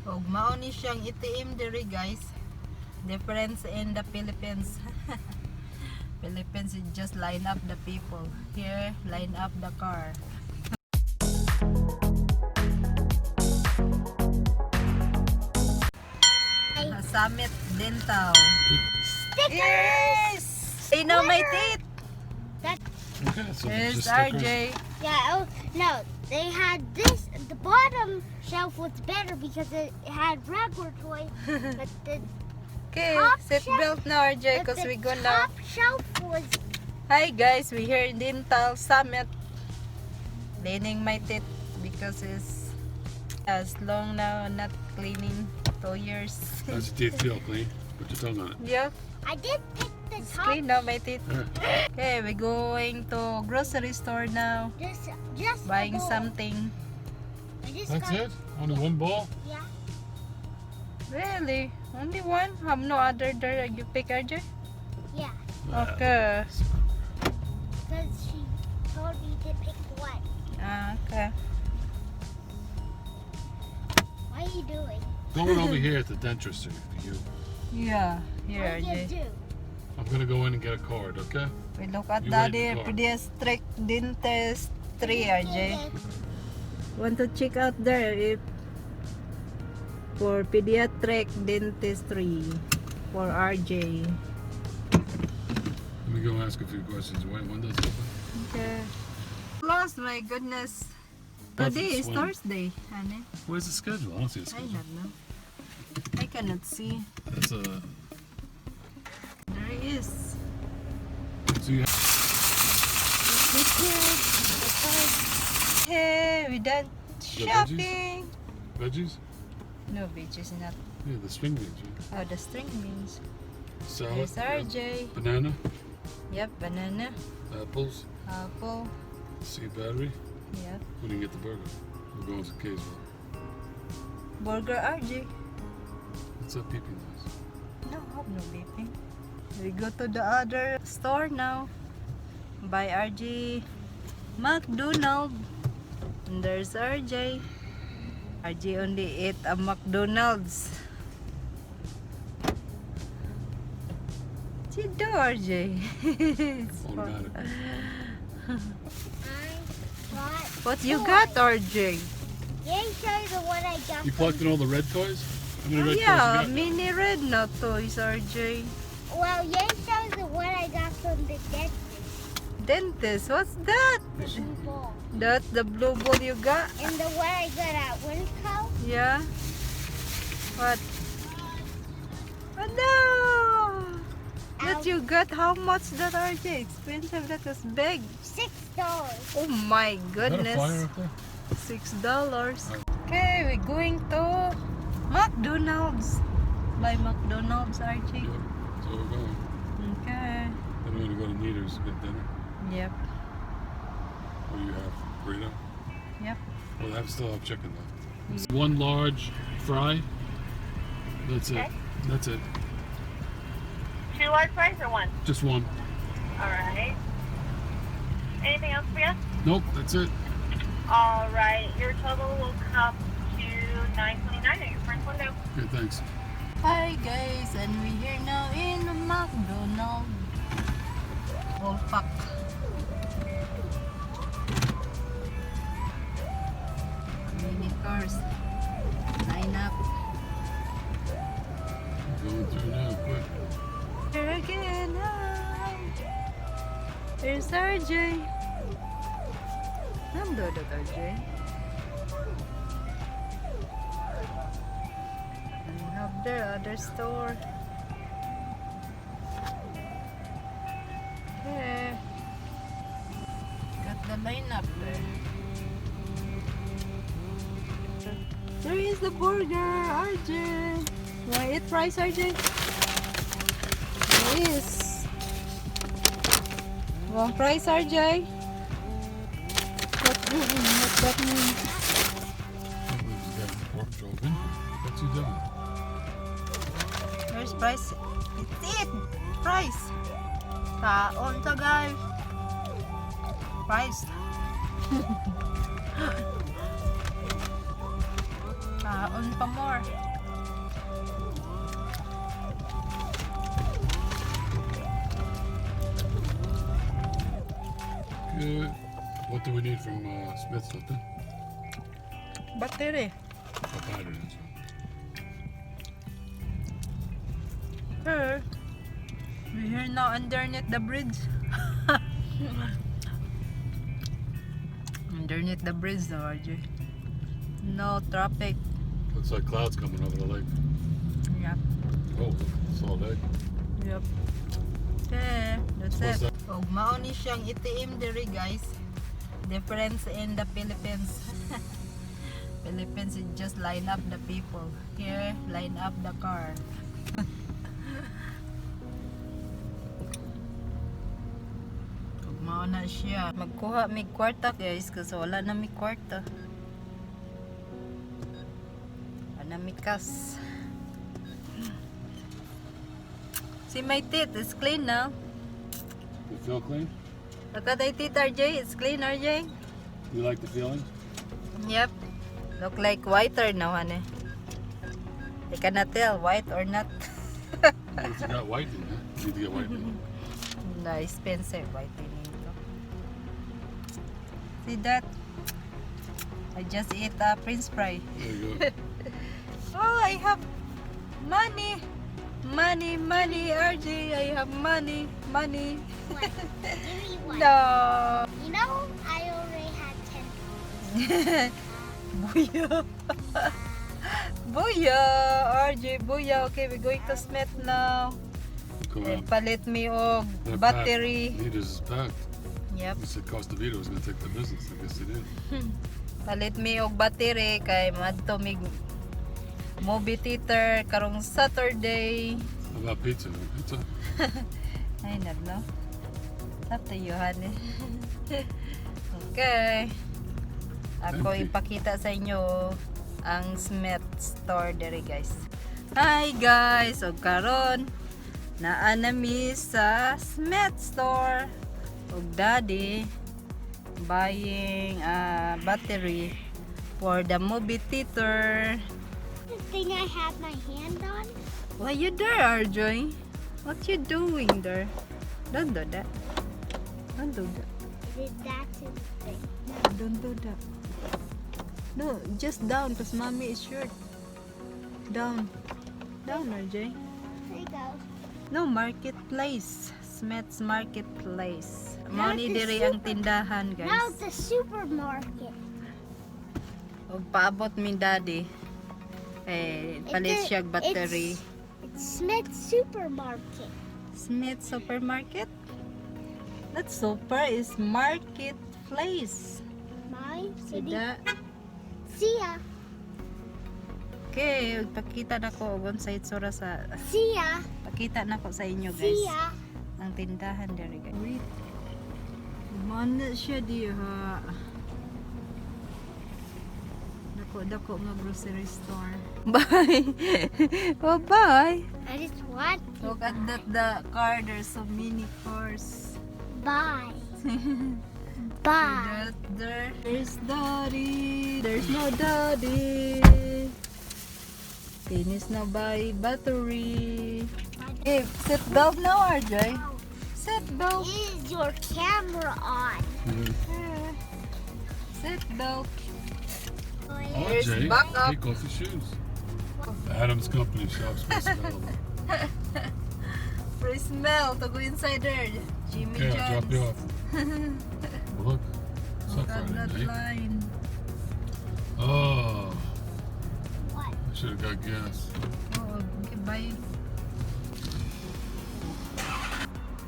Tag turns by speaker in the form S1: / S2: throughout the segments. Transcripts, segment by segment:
S1: Og mao ni siyang ATM diri guys. Difference in the Philippines. Philippines is just line up the people. Here, line up the car. Summit Dental.
S2: Stickers!
S1: Yes! They know my teeth.
S3: Okay, so
S1: There's
S3: just stickers.
S1: RJ.
S2: Yeah, oh, no. They had this, the bottom shelf was better because it had regular toys, but the
S1: Okay,
S2: top
S1: seatbelt now RJ
S2: but
S1: because
S2: the
S1: we gonna...
S2: top shelf was
S1: Hi guys, we here in Dental Summit. Cleaning my teeth because it's as long now not cleaning 2 years.
S3: How's your teeth feel? Clean? Put your tongue on it.
S1: Yeah,
S2: I did pick the
S1: it's
S2: top.
S1: clean now my teeth.
S3: Yeah.
S1: Okay, we're going to grocery store now.
S2: Just
S1: Buying
S2: a bowl.
S1: something.
S2: I just
S3: That's
S2: got,
S3: it? Only one ball?
S2: Yeah.
S1: Really? Only one? Have no other there you pick RJ?
S2: Yeah.
S1: Okay.
S2: Because she told me to pick one.
S1: Okay.
S2: What are you doing?
S3: Going over here at the dentist for you.
S1: Yeah, here
S2: What do you
S1: RJ.
S2: do?
S3: I'm gonna go in and get a card, okay?
S1: We look at
S3: You
S1: Daddy
S3: wait in the car.
S1: pediatric dentist 3 RJ. Want to check out there if for pediatric dentistry for RJ.
S3: Let me go ask a few questions. Wait, when does it open?
S1: Okay. Close, my goodness. Today is Thursday, honey.
S3: Where's the schedule? I don't see a
S1: I
S3: schedule.
S1: don't know. I cannot see.
S3: That's a.
S1: There it is.
S3: So you
S1: Hey, we done
S3: The
S1: shopping.
S3: veggies?
S1: No veggies, not.
S3: Yeah, the string beans. Right?
S1: Oh, the string beans.
S3: Salad.
S1: There's
S3: yeah.
S1: RJ.
S3: Banana.
S1: Yep, banana,
S3: Apples.
S1: apple.
S3: See battery.
S1: Yep.
S3: We didn't get the burger. We're going to Kaysville.
S1: Burger RJ.
S3: What's up, peeping noise?
S1: No, have no beeping. We go to the other store now. Buy RJ McDonald. And there's RJ. RJ only ate a McDonald's. What you do, RJ? It's fun.
S3: Automatic.
S1: What you got, RJ?
S2: Let me show you the one I got.
S3: You collected all the red toys? How many red
S1: Yeah,
S3: toys you got?
S1: mini red no toys, RJ.
S2: Well, you show you the one I got from the
S1: Dentist, what's that?
S2: blue ball.
S1: That's the blue ball you got?
S2: And the one I got at Winco.
S1: Yeah. What? Oh, no! That you got, how much that RJ? Expensive, that was big.
S2: $6.
S1: Oh my
S3: Is that a
S1: goodness.
S3: fire up there?
S1: $6. Okay, we're going to McDonald's. Buy McDonald's, RJ.
S3: Yep. So we're going.
S1: Okay.
S3: Then we're gonna go to Neater's to get dinner.
S1: Yep.
S3: What do you have? Burrito?
S1: Yep.
S3: Well, I still have chicken though. One large fry. That's it.
S4: Okay.
S3: That's it.
S4: 2 large fries or 1?
S3: Just one.
S4: Alright. Anything else for you?
S3: Nope, that's it.
S4: Alright, your total will come to $9.29 at your first window.
S3: Okay, thanks.
S1: Hi guys, and we're here now in McDonald's. Whole pack. Mini cars. Line up.
S3: Going through now, quick.
S1: Here again. Hi. There's RJ. Nandodot RJ. And we have the other store. Okay. Got the lineup there. There is the burger, RJ. You wanna eat fries, RJ? There is. Want fries, RJ? What that mean?
S3: Somebody's got the pork open. What's he doing?
S1: There's fries. It's it! Fries! Kaon to guys. Fries. On pa more.
S3: Good. What do we need from Smith's, Lotte?
S1: Battery.
S3: A battery, that's right.
S1: Sir, we're here now underneath the bridge. Underneath the bridge now, RJ. No traffic.
S3: Looks like clouds coming over the lake.
S1: Yep.
S3: Oh, it's all day.
S1: Yep. Okay, that's
S3: What's
S1: it.
S3: that?
S1: Oh, mauni siyang itim diri, guys. Difference in the Philippines. Philippines is just line up the people. Here, line up the car. Mao na siya. Magkuha mig kwarta, guys, kasi wala na mig kwarta. Wala na mig kas. See my teeth, it's clean now.
S3: You feel clean?
S1: Look at my teeth, RJ. It's clean, RJ.
S3: You like the feeling?
S1: Yep. Look like whiter now, honey. You cannot tell white or not.
S3: Well, if you got whitening, huh? You need to get whitening.
S1: No, expensive whitening. See that? I just ate a French fry.
S3: There you go.
S1: Oh, I have money. Money, money, RJ. I have money, money.
S2: What? Give me one.
S1: No.
S2: You know, I already had 10.
S1: Booyah. Booyah, RJ, booyah. Okay, we're going to Smith now.
S3: Come
S1: And
S3: on.
S1: palit me og
S3: They're
S1: battery.
S3: packed. Needles is packed.
S1: Yep.
S3: You said Costa Vida was going to take the business. I guess they did.
S1: Palit me og battery kay madto mig movie theater karong Saturday.
S3: How about pizza? No pizza?
S1: Ay, no. Up to you, honey. Okay. Ako
S3: Empty.
S1: ipakita sa inyo ang Smith store dere, guys. Hi guys, og karon naa nami sa Smith store. Og daddy buying a battery for the movie theater.
S2: This thing I have my hand on.
S1: Why you there, RJ? What you doing there? Don't do that. Don't do that.
S2: That's his thing.
S1: Don't do that. No, just down because mommy is short. Down. Down, RJ.
S2: There you go.
S1: No, marketplace. Smith's marketplace.
S2: Now
S1: Money
S2: the
S1: diri ang tindahan,
S2: Now
S1: guys.
S2: the supermarket.
S1: Og paabot mi daddy. Palit siya og battery.
S2: It's Smith Supermarket.
S1: Smith supermarket? Not super, is marketplace.
S2: My city.
S1: Sida.
S2: See ya.
S1: Okay, pakita na ko og unsay itsura sa
S2: See ya.
S1: pakita na ko sa inyo, guys.
S2: See ya.
S1: Ang tindahan diri, guys. Wait. Mana siya diha. Dako nga grocery store. Bye. Oh, bye.
S2: I just want to
S1: Look at that the car. There's so many cars.
S2: buy. Bye.
S1: There's daddy. There's no daddy. Finish na by battery. Hey, sit belt now, RJ. Sit belt.
S2: Is your camera on?
S1: Sit belt.
S3: RJ,
S1: back up.
S3: take off your shoes. Adam's Company shops for sale.
S1: Free smell to go inside there. Jimmy
S3: Okay, I'll drop you
S1: John's.
S3: off. Well, look, it's not
S1: Look at that
S3: Friday night.
S1: line.
S3: Oh,
S2: What?
S3: I should have got gas.
S1: Oh, okay, bye.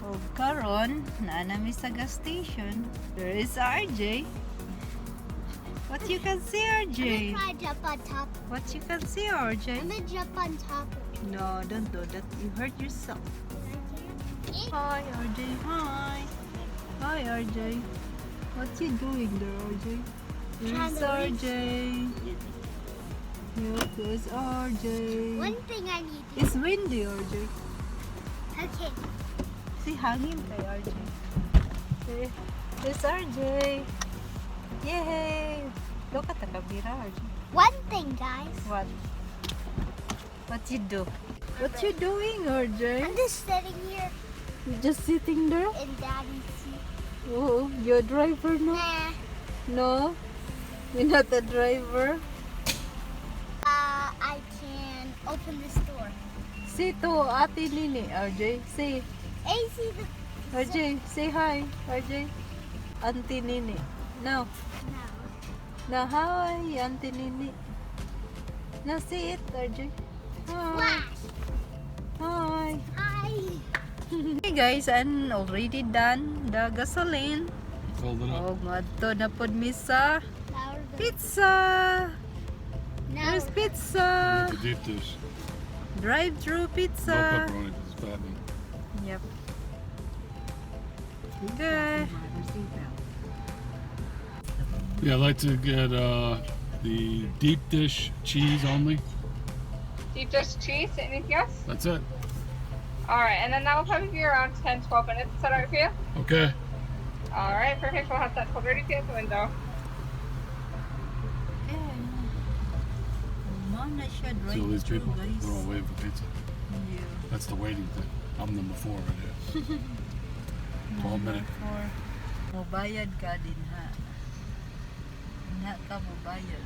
S1: Oh, karon, naanami sa gas station. There is RJ. What you can see,
S2: I'm
S1: RJ?
S2: gonna try to jump on top.
S1: What you can see, RJ?
S2: I'm gonna jump on top of it.
S1: No, don't do that. You hurt yourself. Hi, RJ. Hi. Hi, RJ. What you doing there, RJ?
S2: Trying
S1: There's
S2: to
S1: RJ. Look, there's RJ.
S2: One thing I need to
S1: It's windy, RJ.
S2: Okay.
S1: See, hangin kay RJ. See, there's RJ. Yay! Look at the kabira, RJ.
S2: One thing, guys.
S1: What? What you do? What you doing, RJ?
S2: I'm just sitting here
S1: You just sitting there?
S2: in Daddy's seat.
S1: Oh, you're a driver no?
S2: Nah.
S1: No? You're not a driver?
S2: I can open this door.
S1: Say to Ate Nini, RJ. Say,
S2: Hey, see the...
S1: RJ, say hi, RJ. Auntie Nini. No.
S2: No.
S1: Now, hi, Auntie Nini. Now, say it, RJ. Hi.
S2: Flash.
S1: Hi.
S2: Hi.
S1: Hey guys, I'm already done the gasoline.
S3: Filled it up.
S1: Oh, madto na pod mi sa
S2: Now we're
S1: pizza.
S2: Now
S1: There's
S2: we're
S1: pizza.
S3: The deep dish.
S1: Drive-through
S3: No
S1: pizza.
S3: pepperoni because it's fattening.
S1: Yep. Okay.
S3: Yeah, I'd like to get the deep dish cheese only.
S4: Deep dish cheese, anything else?
S3: That's it.
S4: Alright, and then that will probably be around 10-12 minutes. Is that alright for you?
S3: Okay.
S4: Alright, perfect. We'll have that pulled ready to you at the window.
S1: Mom na siya
S3: See all these
S1: drive-through,
S3: people?
S1: guys.
S3: They're all waiting for pizza.
S1: Yeah.
S3: That's the waiting thing. I'm number 4 right here. 12 minute.
S1: For mobayad ka din ha. Na ka mobayad.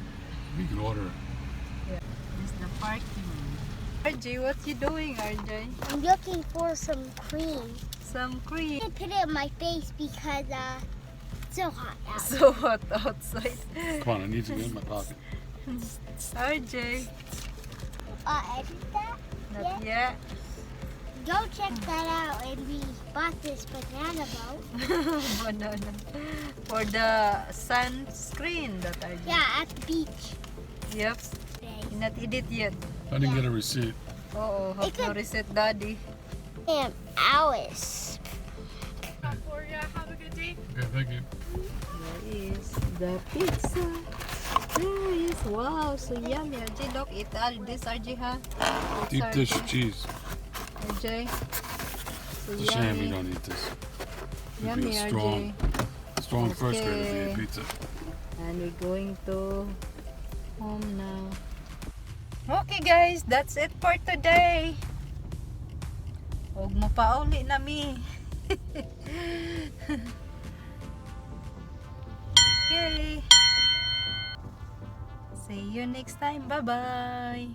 S3: You can order it.
S1: This is the parking. RJ, what you doing, RJ?
S2: I'm looking for some cream.
S1: Some cream.
S2: I put it in my face because it's so hot out.
S1: So hot outside.
S3: Come on, I need to get in my pocket.
S1: RJ,
S2: Edit that?
S1: not yet.
S2: Go check that out. And we bought this banana boat.
S1: Banana. For the sunscreen that RJ.
S2: Yeah, at the beach
S1: Yep.
S2: today.
S1: Not edit yet.
S3: I didn't get a receipt.
S1: Oo, have
S2: It
S1: no
S2: could-
S1: reset daddy.
S2: And Alice.
S4: For you. Have a good day.
S3: Okay, thank you.
S1: There is the pizza. There is, wow, so yummy. RJ, look, eat all this, RJ, ha? It's
S3: Deep dish
S1: RJ.
S3: cheese.
S1: RJ. So
S3: It's a shame you
S1: yummy.
S3: don't eat this. You'd
S1: Yummy,
S3: be a
S1: RJ.
S3: strong first grader if you
S1: Okay.
S3: eat pizza.
S1: And we're going to home now. Okay guys, that's it for today. Huwag mo pa uli na mi. Okay. See you next time. Bye-bye.